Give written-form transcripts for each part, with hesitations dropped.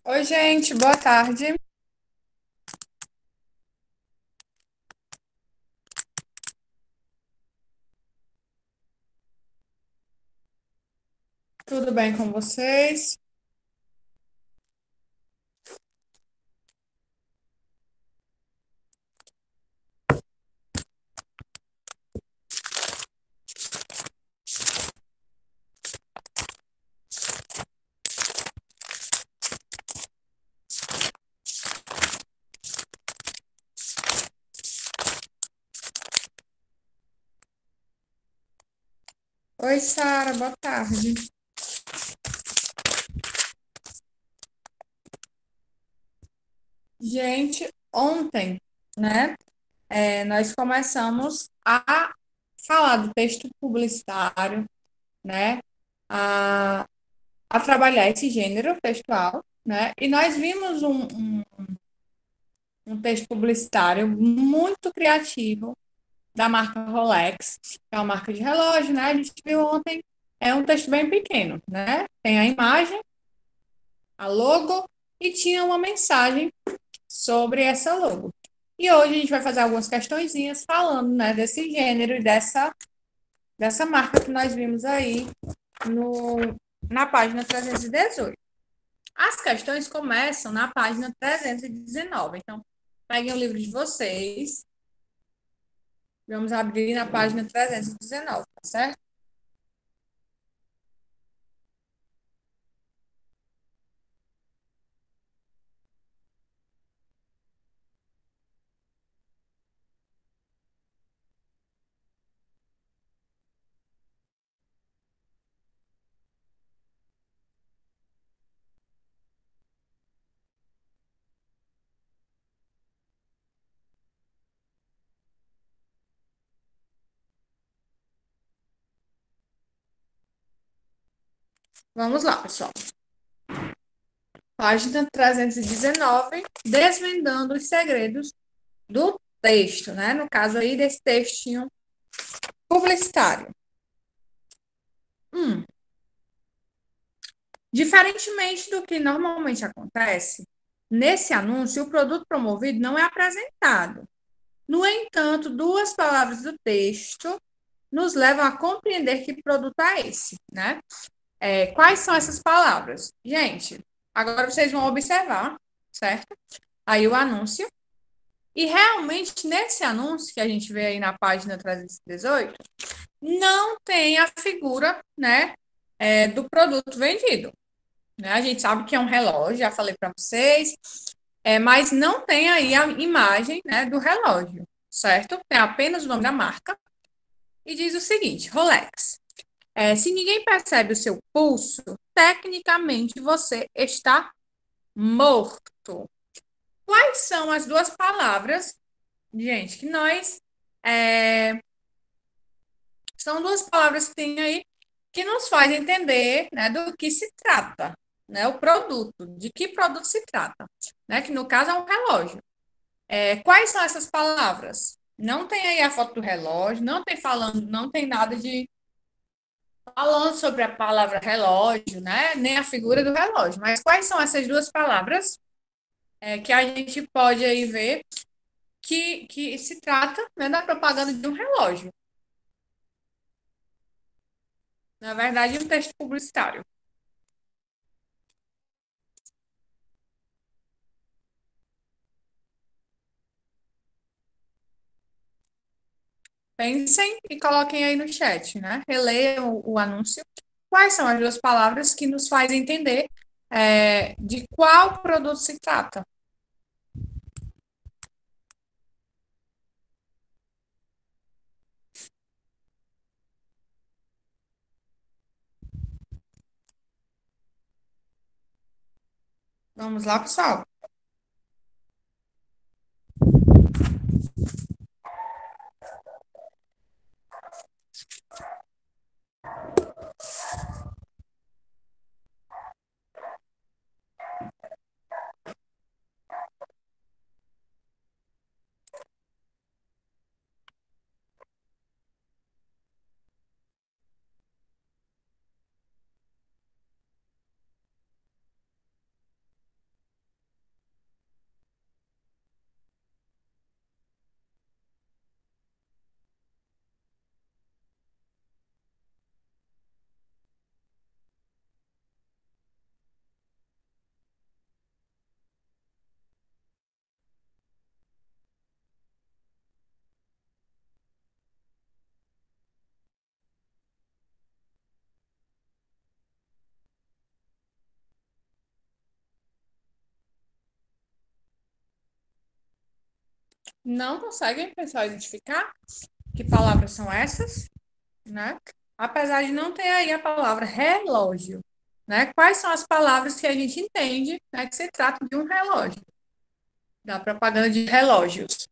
Oi, gente, boa tarde. Tudo bem com vocês? Oi, Sara, boa tarde. Gente, ontem, né, nós começamos a falar do texto publicitário, né, a, a trabalhar esse gênero textual, né, e nós vimos um texto publicitário muito criativo da marca Rolex, que é uma marca de relógio, né, a gente viu ontem, é um texto bem pequeno, né, tem a imagem, a logo e tinha uma mensagem sobre essa logo. E hoje a gente vai fazer algumas questõezinhas falando, né, desse gênero e dessa marca que nós vimos aí no, na página 318. As questões começam na página 319. Então, peguem o livro de vocês. Vamos abrir na página 319, tá certo? Vamos lá, pessoal. Página 319, desvendando os segredos do texto, né? No caso aí desse textinho publicitário. Hum, Diferentemente do que normalmente acontece, nesse anúncio o produto promovido não é apresentado. No entanto, duas palavras do texto nos levam a compreender que produto é esse, né? Quais são essas palavras? Gente, agora vocês vão observar, certo? Aí o anúncio. E realmente, nesse anúncio que a gente vê aí na página 318, não tem a figura, né, do produto vendido. Né? A gente sabe que é um relógio, já falei para vocês, mas não tem aí a imagem, né, do relógio, certo? Tem apenas o nome da marca e diz o seguinte: Rolex. Se ninguém percebe o seu pulso, tecnicamente você está morto. Quais são as duas palavras, gente, que nós. é, São duas palavras que tem aí que nos faz entender, né, do que se trata, né, o produto, de que produto se trata, né, que no caso é um relógio. Quais são essas palavras? Não tem aí a foto do relógio, não tem falando, não tem nada de falando sobre a palavra relógio, né, nem a figura do relógio. Mas quais são essas duas palavras que a gente pode aí ver que se trata, né, da propaganda de um relógio? Na verdade, um texto publicitário. Pensem e coloquem aí no chat, né? Releiam o anúncio. Quais são as duas palavras que nos fazem entender de qual produto se trata? Vamos lá, pessoal. Não conseguem, pessoal, identificar que palavras são essas, né? Apesar de não ter aí a palavra relógio, né? Quais são as palavras que a gente entende, né, que se trata de um relógio, da propaganda de relógios?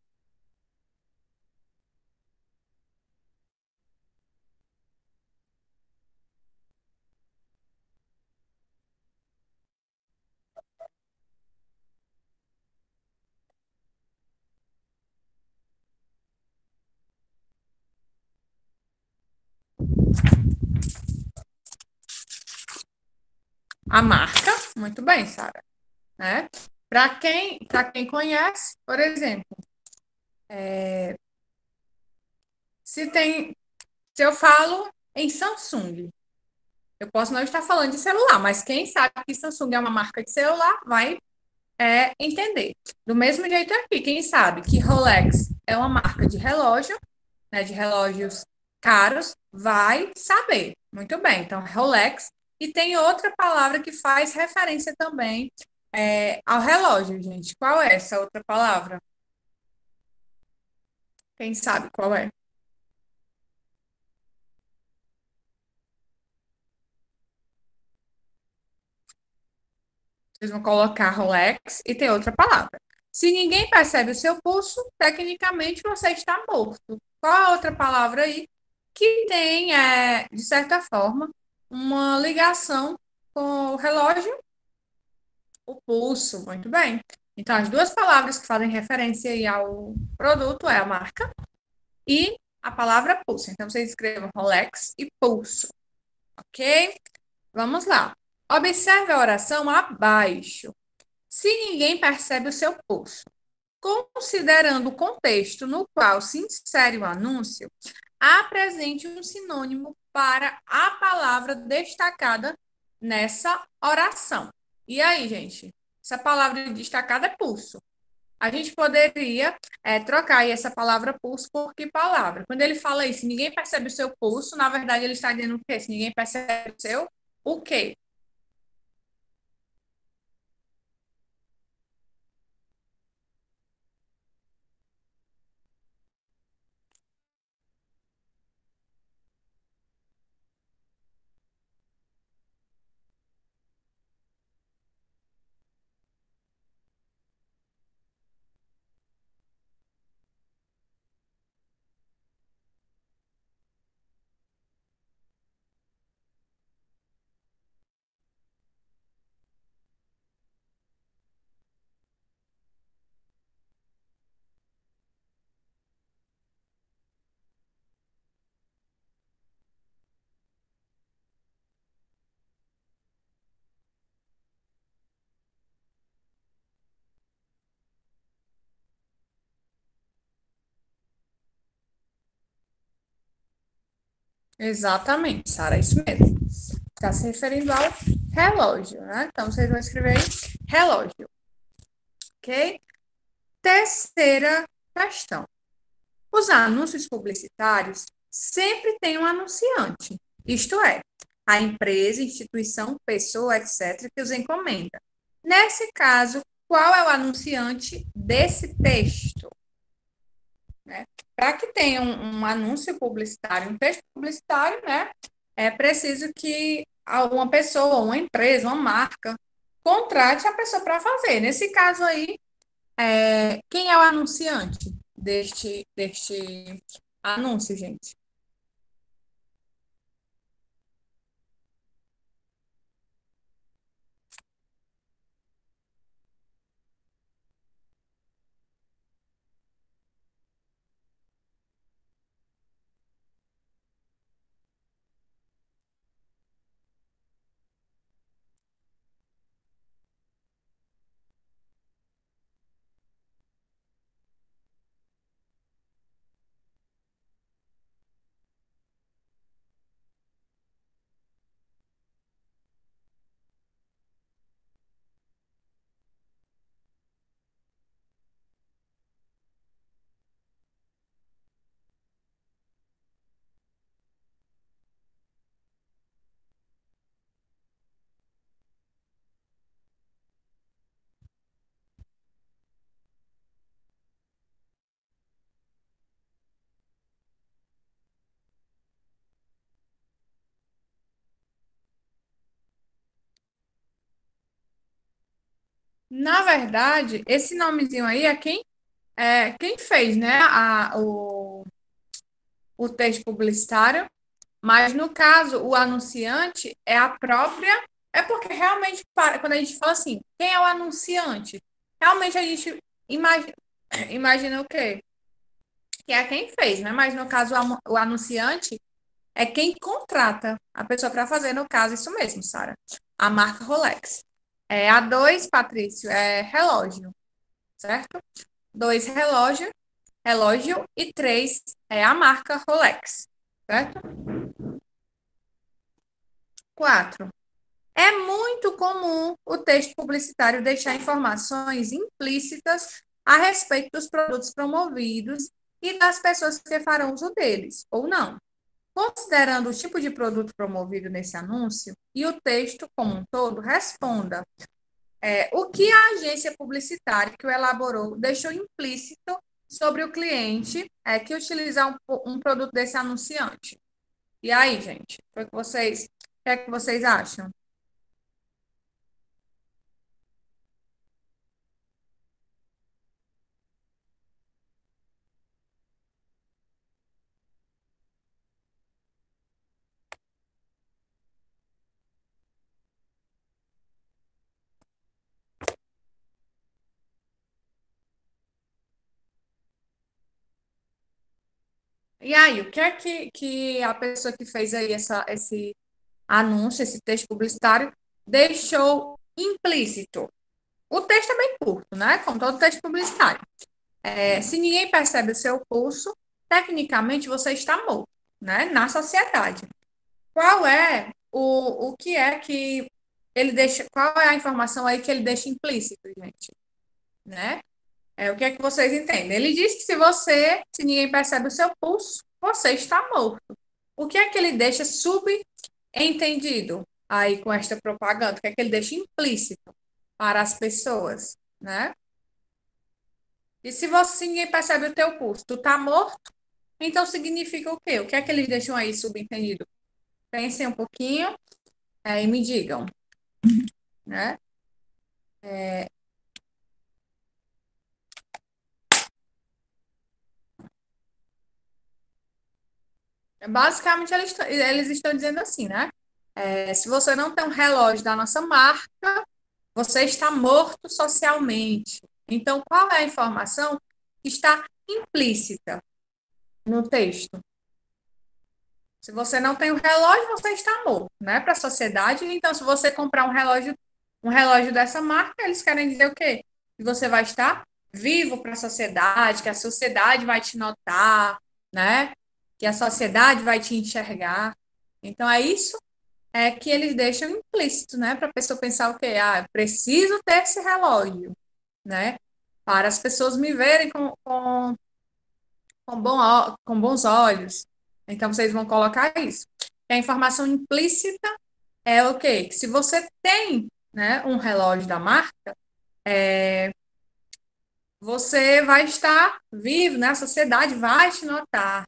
A marca, muito bem, Sara, né? Para quem conhece, por exemplo, se tem, se eu falo em Samsung, eu posso não estar falando de celular, mas quem sabe que Samsung é uma marca de celular vai entender. Do mesmo jeito aqui, quem sabe que Rolex é uma marca de relógio, né, de relógios caros, vai saber. Muito bem, então Rolex. E tem outra palavra que faz referência também ao relógio, gente. Qual é essa outra palavra? Quem sabe qual é? Vocês vão colocar Rolex e tem outra palavra. Se ninguém percebe o seu pulso, tecnicamente você está morto. Qual a outra palavra aí que tem, de certa forma, uma ligação com o relógio? O pulso, muito bem. Então, as duas palavras que fazem referência aí ao produto é a marca e a palavra pulso. Então, vocês escrevam Rolex e pulso, ok? Vamos lá. Observe a oração abaixo. Se ninguém percebe o seu pulso. Considerando o contexto no qual se insere o anúncio, apresente um sinônimo para a palavra destacada nessa oração. E aí, gente? Essa palavra destacada é pulso. A gente poderia trocar aí essa palavra pulso por que palavra? Quando ele fala isso, ninguém percebe o seu pulso, na verdade ele está dizendo o quê? Se ninguém percebe o seu, o quê? Exatamente, Sara, isso mesmo. Está se referindo ao relógio, né? Então, vocês vão escrever aí, relógio, ok? Terceira questão. Os anúncios publicitários sempre têm um anunciante, isto é, a empresa, instituição, pessoa, etc., que os encomenda. Nesse caso, qual é o anunciante desse texto? Né? Para que tenha um anúncio publicitário, um texto publicitário, né, é preciso que uma pessoa, uma empresa, uma marca, contrate a pessoa para fazer. Nesse caso aí, quem é o anunciante deste anúncio, gente? Na verdade, esse nomezinho aí quem fez, né, o texto publicitário, mas no caso, o anunciante é a própria. É porque realmente, quando a gente fala assim, quem é o anunciante? Realmente a gente imagina, imagina o quê? Que é quem fez, né? Mas no caso, o anunciante é quem contrata a pessoa para fazer, no caso, isso mesmo, Sara. A marca Rolex. A dois, Patrício, é relógio, certo? Dois, relógio, e três é a marca Rolex, certo? Quatro. É muito comum o texto publicitário deixar informações implícitas a respeito dos produtos promovidos e das pessoas que farão uso deles, ou não. Considerando o tipo de produto promovido nesse anúncio e o texto como um todo, responda o que a agência publicitária que o elaborou deixou implícito sobre o cliente que utilizar um produto desse anunciante. E aí, gente, o que é que vocês acham? E aí, o que é que a pessoa que fez aí esse anúncio, esse texto publicitário, deixou implícito? O texto é bem curto, né? Como todo texto publicitário. Se ninguém percebe o seu pulso, tecnicamente você está morto, né? Na sociedade. Qual é o que é que ele deixa? Qual é a informação aí que ele deixa implícito, gente? Né? O que é que vocês entendem? Ele diz que se ninguém percebe o seu pulso, você está morto. O que é que ele deixa subentendido aí com esta propaganda? O que é que ele deixa implícito para as pessoas, né? E se ninguém percebe o teu pulso, tu tá morto, então significa o quê? O que é que eles deixam aí subentendido? Pensem um pouquinho, e me digam, né? Basicamente, eles estão dizendo assim, né? Se você não tem um relógio da nossa marca, você está morto socialmente. Então, qual é a informação que está implícita no texto? Se você não tem o relógio, você está morto, né? Para a sociedade. Então, se você comprar um relógio dessa marca, eles querem dizer o quê? Que você vai estar vivo para a sociedade, que a sociedade vai te notar, né? Que a sociedade vai te enxergar. Então, é isso que eles deixam implícito, né? Para a pessoa pensar o quê? Ah, preciso ter esse relógio, né? Para as pessoas me verem com bons olhos. Então, vocês vão colocar isso. E a informação implícita é o quê? Que se você tem, né, um relógio da marca, você vai estar vivo, né? A sociedade vai te notar,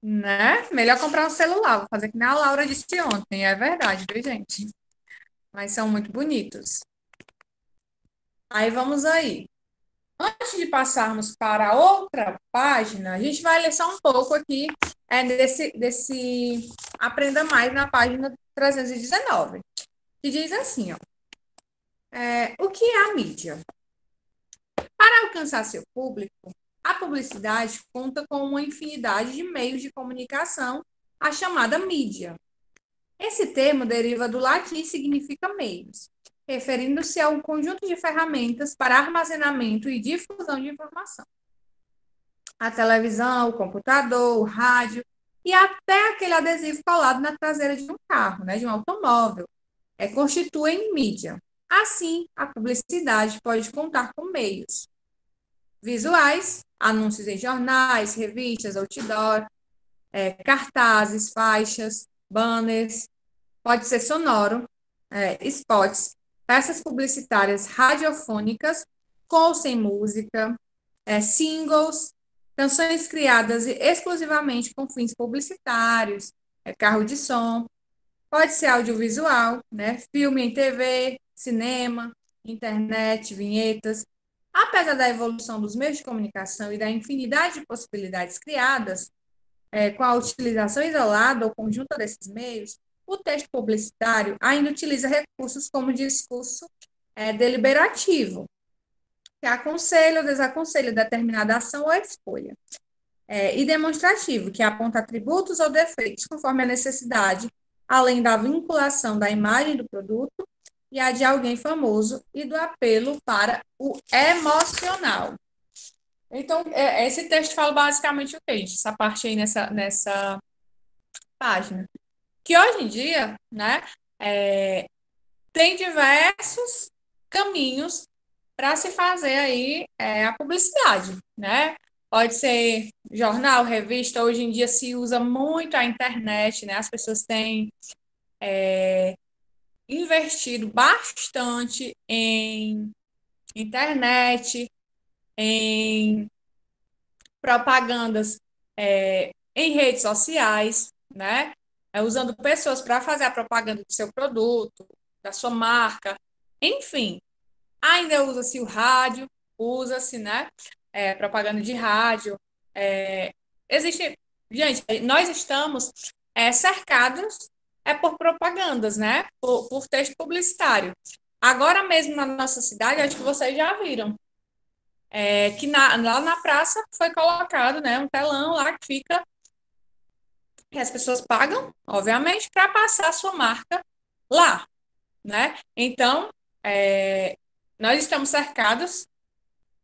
né? Melhor comprar um celular. Vou fazer que nem a Laura disse ontem. É verdade, viu, gente? Mas são muito bonitos. Aí, vamos aí. Antes de passarmos para outra página, a gente vai ler só um pouco aqui desse Aprenda Mais na página 319, que diz assim, ó, o que é a mídia? Para alcançar seu público, a publicidade conta com uma infinidade de meios de comunicação, a chamada mídia. Esse termo deriva do latim e significa meios, referindo-se a um conjunto de ferramentas para armazenamento e difusão de informação. A televisão, o computador, o rádio e até aquele adesivo colado na traseira de um carro, né, de um automóvel, constituem mídia. Assim, a publicidade pode contar com meios visuais, anúncios em jornais, revistas, outdoor, cartazes, faixas, banners, pode ser sonoro, spots, peças publicitárias radiofônicas, com ou sem música, singles, canções criadas exclusivamente com fins publicitários, carro de som, pode ser audiovisual, né? Filme em TV, cinema, internet, vinhetas. Apesar da evolução dos meios de comunicação e da infinidade de possibilidades criadas, com a utilização isolada ou conjunta desses meios, o texto publicitário ainda utiliza recursos como discurso deliberativo, que aconselha ou desaconselha determinada ação ou escolha, e demonstrativo, que aponta atributos ou defeitos conforme a necessidade, além da vinculação da imagem do produto e a de alguém famoso e do apelo para o emocional. Então, esse texto fala basicamente o que, gente? Essa parte aí nessa página. Que hoje em dia, né, tem diversos caminhos para se fazer aí a publicidade, né? Pode ser jornal, revista, hoje em dia se usa muito a internet, né? As pessoas têm investido bastante em internet, em propagandas em redes sociais, né? Usando pessoas para fazer a propaganda do seu produto, da sua marca, enfim. Ainda usa-se o rádio, usa-se, né? Propaganda de rádio. Existe. Gente, nós estamos cercados por propagandas, né? Por texto publicitário. Agora mesmo na nossa cidade, acho que vocês já viram, que lá na praça foi colocado, né, um telão lá que fica, que as pessoas pagam, obviamente, para passar a sua marca lá, né? Então, nós estamos cercados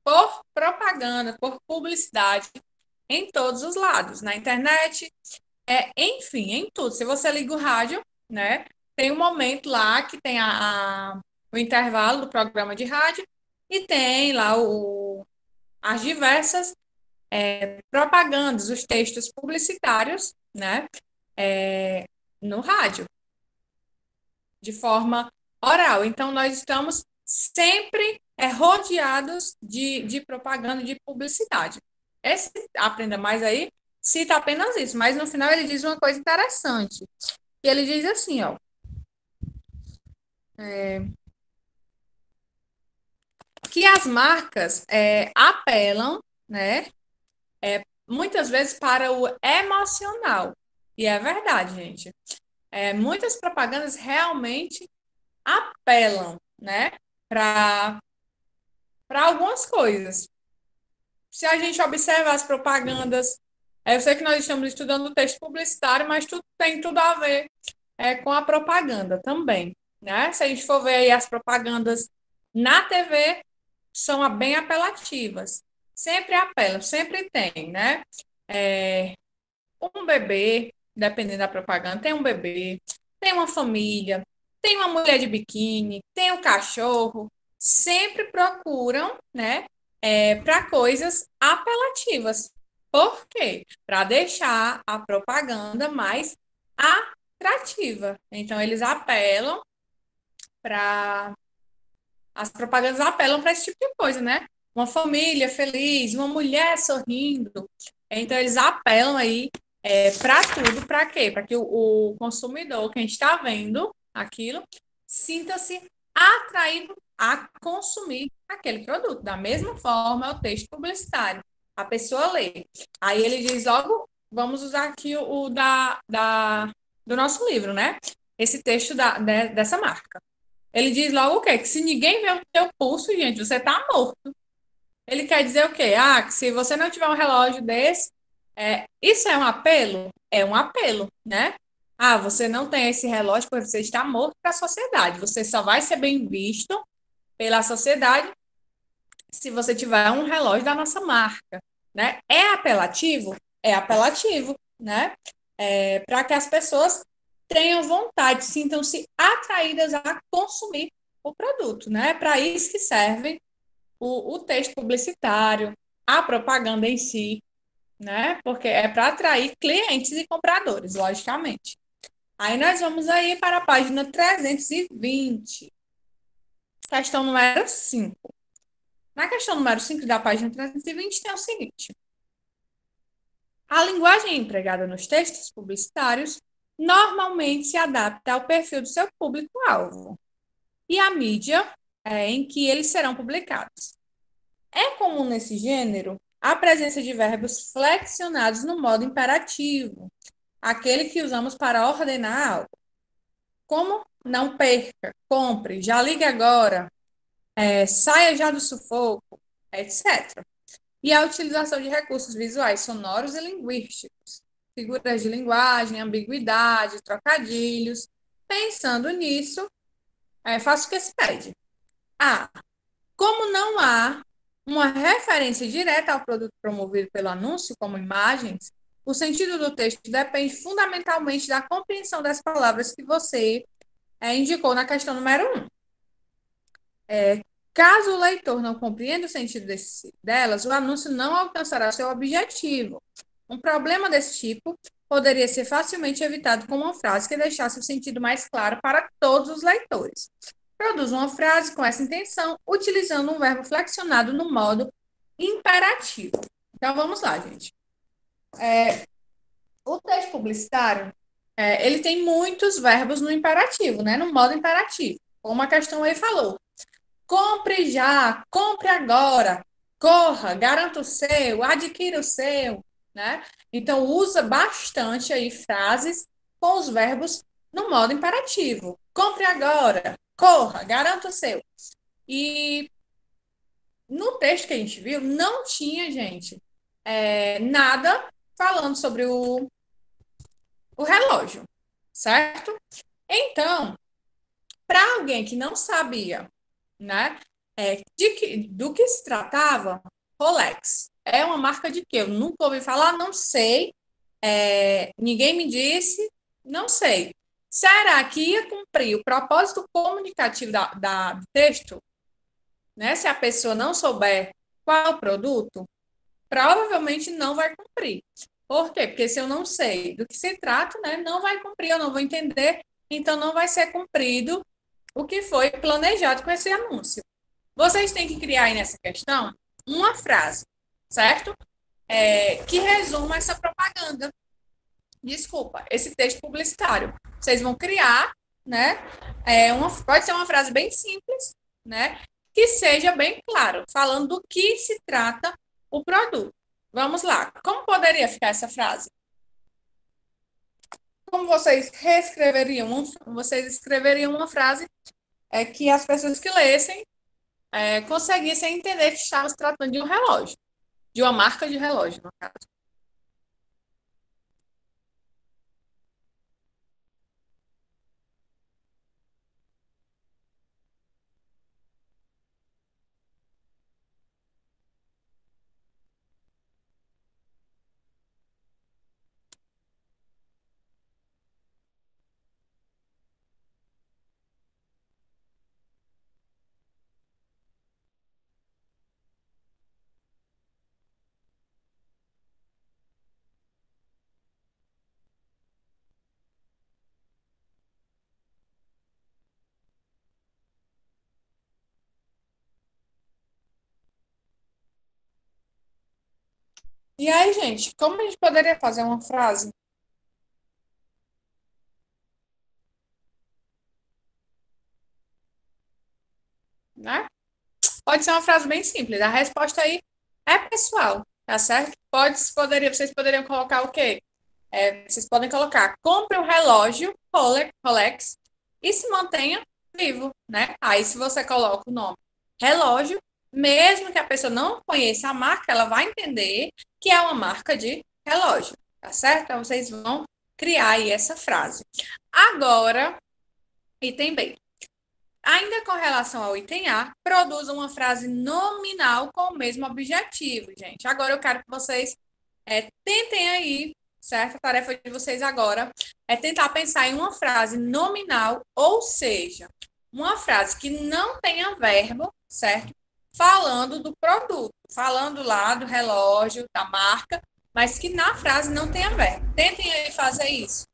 por propaganda, por publicidade em todos os lados, na internet, enfim, em tudo. Se você liga o rádio, né, tem um momento lá que tem o intervalo do programa de rádio e tem lá as diversas propagandas, os textos publicitários, né, no rádio, de forma oral. Então, nós estamos sempre rodeados de propaganda, de publicidade. Esse Aprenda Mais aí cita apenas isso, mas no final ele diz uma coisa interessante. E ele diz assim, ó, que as marcas apelam, né, muitas vezes para o emocional. E é verdade, gente. Muitas propagandas realmente apelam, né, para algumas coisas. Se a gente observa as propagandas, eu sei que nós estamos estudando o texto publicitário, mas tudo tem tudo a ver com a propaganda também, né? Se a gente for ver aí as propagandas na TV, são bem apelativas. Sempre apelam, sempre tem, né? Um bebê, dependendo da propaganda, tem um bebê, tem uma família, tem uma mulher de biquíni, tem um cachorro, sempre procuram, né, para coisas apelativas. Por quê? Para deixar a propaganda mais atrativa. Então, eles apelam para. As propagandas apelam para esse tipo de coisa, né? Uma família feliz, uma mulher sorrindo. Então, eles apelam aí para tudo, para quê? Para que o consumidor, que a gente está vendo aquilo, sinta-se atraído a consumir aquele produto. Da mesma forma, é o texto publicitário. A pessoa lê. Aí ele diz logo, vamos usar aqui do nosso livro, né? Esse texto dessa marca. Ele diz logo o quê? Que se ninguém vê o teu pulso, gente, você está morto. Ele quer dizer o quê? Que se você não tiver um relógio desse, isso é um apelo? É um apelo, né? Você não tem esse relógio porque você está morto para a sociedade. Você só vai ser bem visto pela sociedade se você tiver um relógio da nossa marca, né? É apelativo? É apelativo, né? Para que as pessoas tenham vontade, sintam-se atraídas a consumir o produto, né? Para isso que serve o texto publicitário, a propaganda em si, né? Porque é para atrair clientes e compradores, logicamente. Aí nós vamos aí para a página 320, questão número 5. Na questão número 5 da página 320 tem o seguinte: a linguagem empregada nos textos publicitários normalmente se adapta ao perfil do seu público-alvo. E a mídia em que eles serão publicados. É comum nesse gênero a presença de verbos flexionados no modo imperativo, aquele que usamos para ordenar algo. Como não perca, compre, já ligue agora, saia já do sufoco, etc. E a utilização de recursos visuais, sonoros e linguísticos, figuras de linguagem, ambiguidade, trocadilhos. Pensando nisso, faço o que se pede. Como não há uma referência direta ao produto promovido pelo anúncio, como imagens, o sentido do texto depende fundamentalmente da compreensão das palavras que você indicou na questão número 1. Caso o leitor não compreenda o sentido delas, o anúncio não alcançará seu objetivo. Um problema desse tipo poderia ser facilmente evitado com uma frase que deixasse o sentido mais claro para todos os leitores. Produz uma frase com essa intenção, utilizando um verbo flexionado no modo imperativo. Então, vamos lá, gente. O texto publicitário, ele tem muitos verbos no imperativo, né? No modo imperativo. Como a questão aí falou. Compre já, compre agora, corra, garanta o seu, adquira o seu, né? Então, usa bastante aí frases com os verbos no modo imperativo. Compre agora, corra, garanta o seu. E no texto que a gente viu, não tinha, gente, nada falando sobre o relógio, certo? Então, para alguém que não sabia, né, do que se tratava, Rolex é uma marca de quê? Eu nunca ouvi falar, não sei, ninguém me disse, não sei. Será que ia cumprir o propósito comunicativo do texto? Né? Se a pessoa não souber qual é o produto, provavelmente não vai cumprir. Por quê? Porque se eu não sei do que se trata, né, não vai cumprir, eu não vou entender, então não vai ser cumprido o que foi planejado com esse anúncio. Vocês têm que criar aí nessa questão uma frase, certo? Que resuma essa propaganda. Desculpa, esse texto publicitário. Vocês vão criar, né? Pode ser uma frase bem simples, né? Que seja bem claro, falando do que se trata o produto. Vamos lá. Como poderia ficar essa frase? Como vocês reescreveriam? Vocês escreveriam uma frase que as pessoas que lessem conseguissem entender que estava se tratando de um relógio, de uma marca de relógio, no caso. E aí, gente, como a gente poderia fazer uma frase, né? Pode ser uma frase bem simples. A resposta aí é pessoal, tá certo? Vocês poderiam colocar o quê? Vocês podem colocar, compre um relógio Rolex e se mantenha vivo, né? Aí, se você coloca o nome relógio, mesmo que a pessoa não conheça a marca, ela vai entender que é uma marca de relógio, tá certo? Então, vocês vão criar aí essa frase. Agora, item B. Ainda com relação ao item A, produza uma frase nominal com o mesmo objetivo, gente. Agora eu quero que vocês tentem aí, certo? A tarefa de vocês agora é tentar pensar em uma frase nominal, ou seja, uma frase que não tenha verbo, certo? Falando do produto, falando lá do relógio, da marca, mas que na frase não tenha verbo. Tentem aí fazer isso.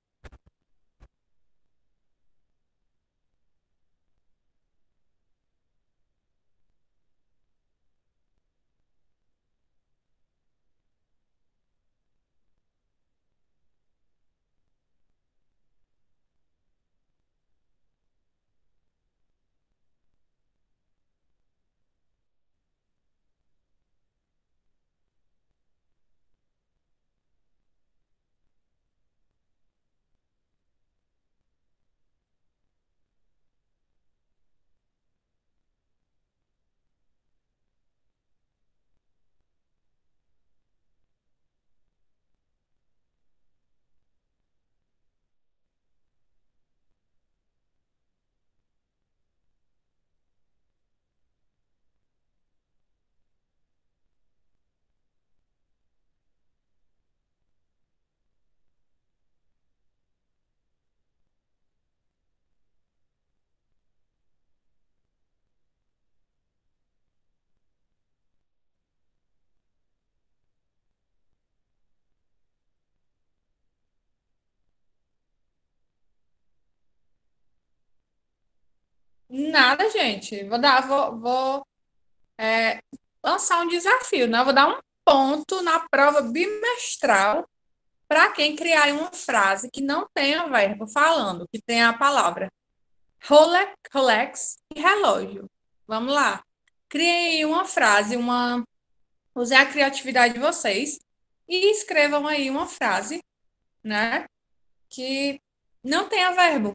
Nada, gente. Vou lançar um desafio, né? Eu vou dar um ponto na prova bimestral para quem criar aí uma frase que não tenha verbo falando, que tenha a palavra Rolex e relógio. Vamos lá. Criem uma frase, use a criatividade de vocês e escrevam aí uma frase, né? Que não tenha verbo.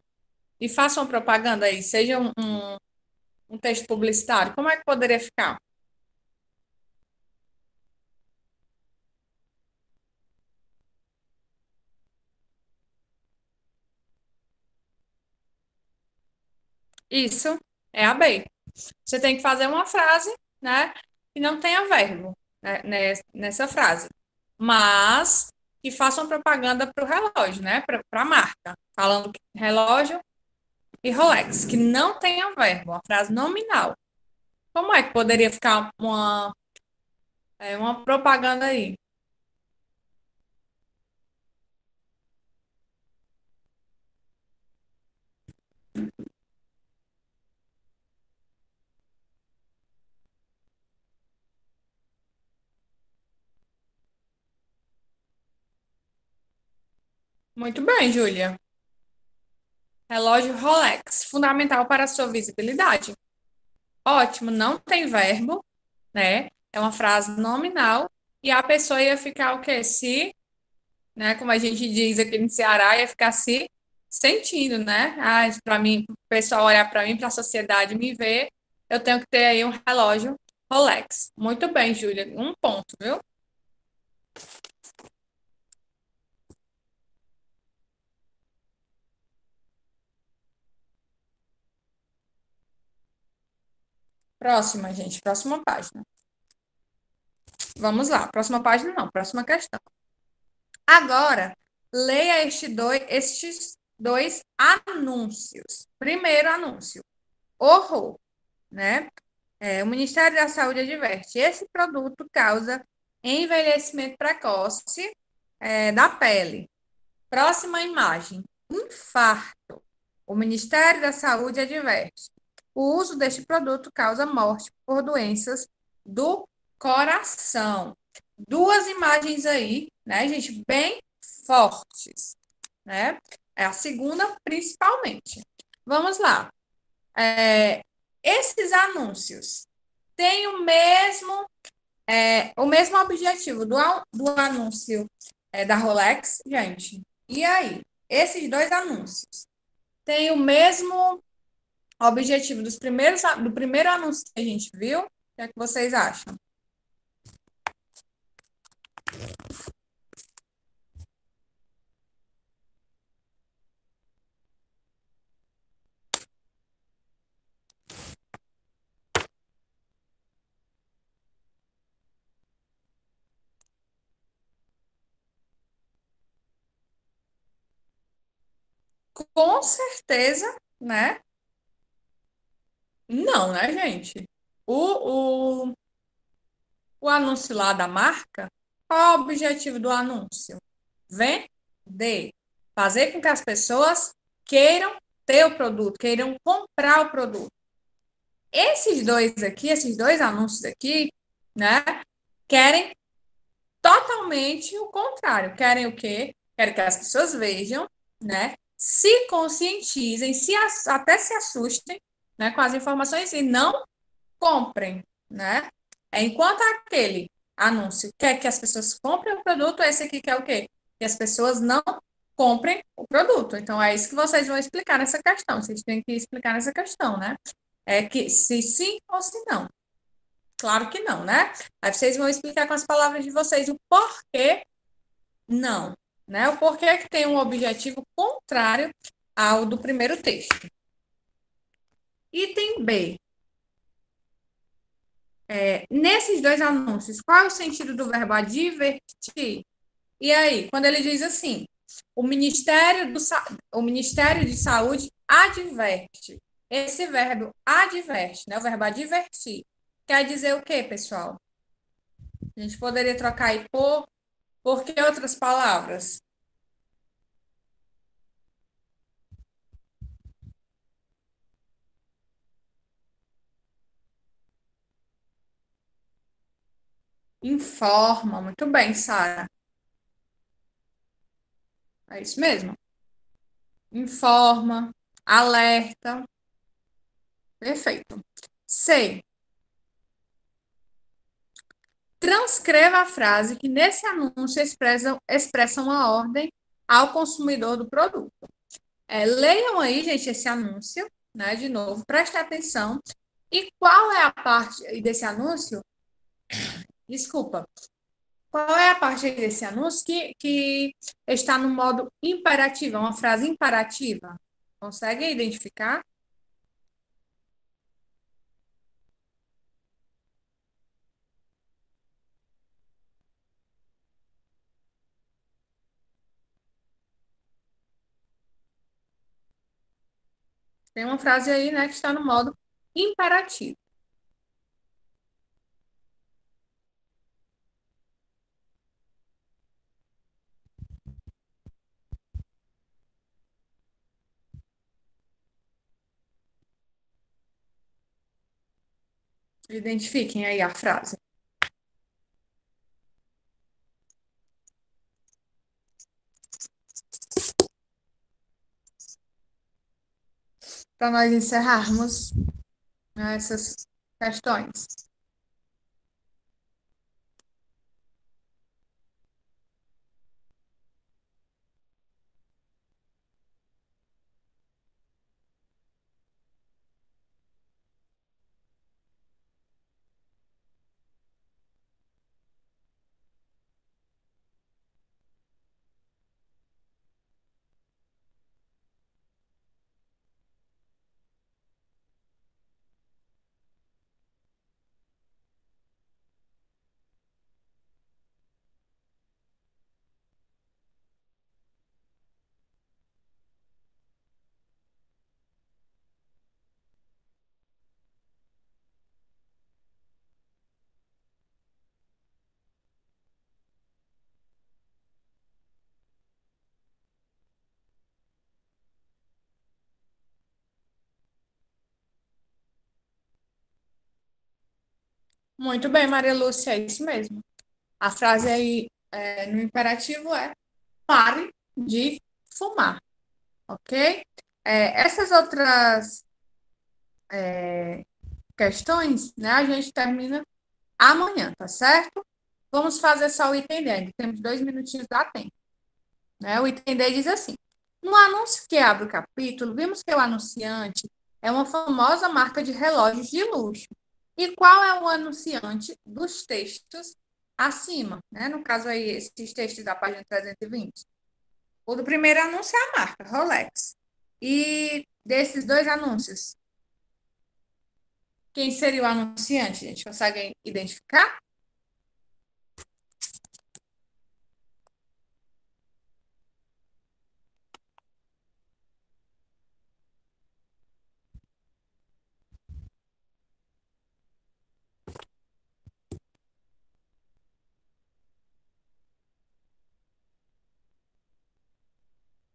E façam propaganda aí, seja um texto publicitário. Como é que poderia ficar? Isso é a B. Você tem que fazer uma frase, né? Que não tenha verbo, né, nessa frase. Mas que façam propaganda para o relógio, né? Para a marca. Falando que relógio e Rolex, que não tenha verbo, uma frase nominal. Como é que poderia ficar uma propaganda aí? Muito bem, Júlia. Relógio Rolex, fundamental para a sua visibilidade. Ótimo, não tem verbo, né? É uma frase nominal e a pessoa ia ficar o quê? Se, né? Como a gente diz aqui no Ceará, ia ficar se sentindo, né? Ah, para mim, o pessoal olhar para mim, para a sociedade me ver, eu tenho que ter aí um relógio Rolex. Muito bem, Júlia, um ponto, viu? Próxima, gente, próxima página. Vamos lá, próxima página não, próxima questão. Agora, leia estes dois anúncios. Primeiro anúncio, horror, né? O Ministério da Saúde adverte: esse produto causa envelhecimento precoce da pele. Próxima imagem: infarto. O Ministério da Saúde adverte: o uso deste produto causa morte por doenças do coração. Duas imagens aí, né, gente, bem fortes, né? É a segunda, principalmente. Vamos lá. Esses anúncios têm o mesmo objetivo do anúncio da Rolex, gente. E aí? Esses dois anúncios têm o mesmo objetivo do primeiro anúncio que a gente viu? O que é que vocês acham? Com certeza, né? Não, né, gente? O, o anúncio lá da marca, qual é o objetivo do anúncio? Vender. Fazer com que as pessoas queiram ter o produto, queiram comprar o produto. Esses dois aqui, esses dois anúncios aqui, né, querem totalmente o contrário. Querem o quê? Querem que as pessoas vejam, né, se conscientizem, até se assustem, né, com as informações e não comprem, né? Enquanto aquele anúncio quer que as pessoas comprem o produto, esse aqui quer o quê? Que as pessoas não comprem o produto. Então, é isso que vocês vão explicar nessa questão. Vocês têm que explicar nessa questão, né? É que se sim ou se não. Claro que não, né? Aí vocês vão explicar com as palavras de vocês o porquê não, né? O porquê que tem um objetivo contrário ao do primeiro texto. Item B. Nesses dois anúncios, qual é o sentido do verbo advertir? E aí, quando ele diz assim, o o Ministério de Saúde adverte. Esse verbo adverte, né? O verbo advertir. Quer dizer o quê, pessoal? A gente poderia trocar aí por que outras palavras? Informa. Muito bem, Sara. É isso mesmo. Informa, alerta. Perfeito. C. Transcreva a frase que nesse anúncio expressa uma ordem ao consumidor do produto. Leiam aí, gente, esse anúncio, né? De novo, prestem atenção. E qual é a parte desse anúncio? Desculpa. Qual é a parte desse anúncio que está no modo imperativo? É uma frase imperativa. Consegue identificar? Tem uma frase aí, né, que está no modo imperativo. Identifiquem aí a frase. Para nós encerrarmos, né, essas questões. Muito bem, Maria Lúcia, é isso mesmo. A frase aí no imperativo é pare de fumar, ok? Essas outras questões, né, a gente termina amanhã, tá certo? Vamos fazer só o item D, ainda temos 2 minutinhos, dá tempo. Né? O item D diz assim: no anúncio que abre o capítulo, vimos que o anunciante é uma famosa marca de relógios de luxo. E qual é o anunciante dos textos acima? Né? No caso aí, esses textos da página 320. O do primeiro anúncio é a marca, Rolex. E desses dois anúncios, quem seria o anunciante? A gente consegue identificar?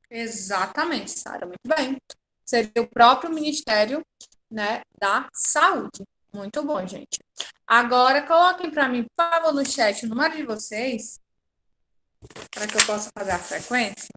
Exatamente, Sara, muito bem. Seria o próprio Ministério, né, da Saúde. Muito bom, gente. Agora, coloquem para mim, por favor, no chat o número de vocês, para que eu possa fazer a frequência.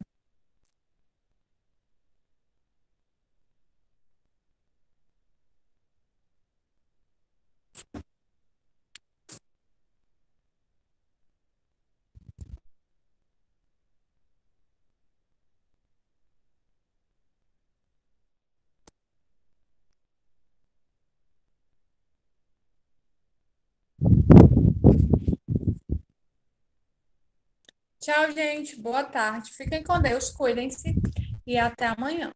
Tchau, gente. Boa tarde. Fiquem com Deus, cuidem-se e até amanhã.